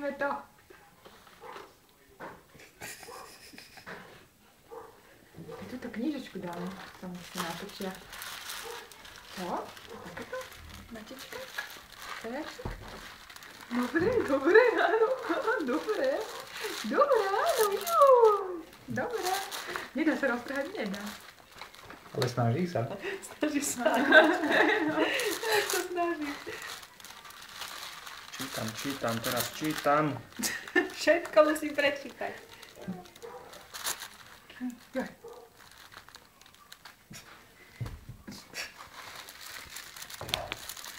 Skúsme to. Túto knižečku dáme, tam si natočia. Čo? Takéto? Matička? Kajačik? Dobre, dobre, áno, dobre. Dobre, áno, dobre. Nedá sa rozprávať, nedá. Ale snaží sa. Snaží sa. Jak sa snaží. Čítam, teraz čítam. Všetko musím prečítať. Joj.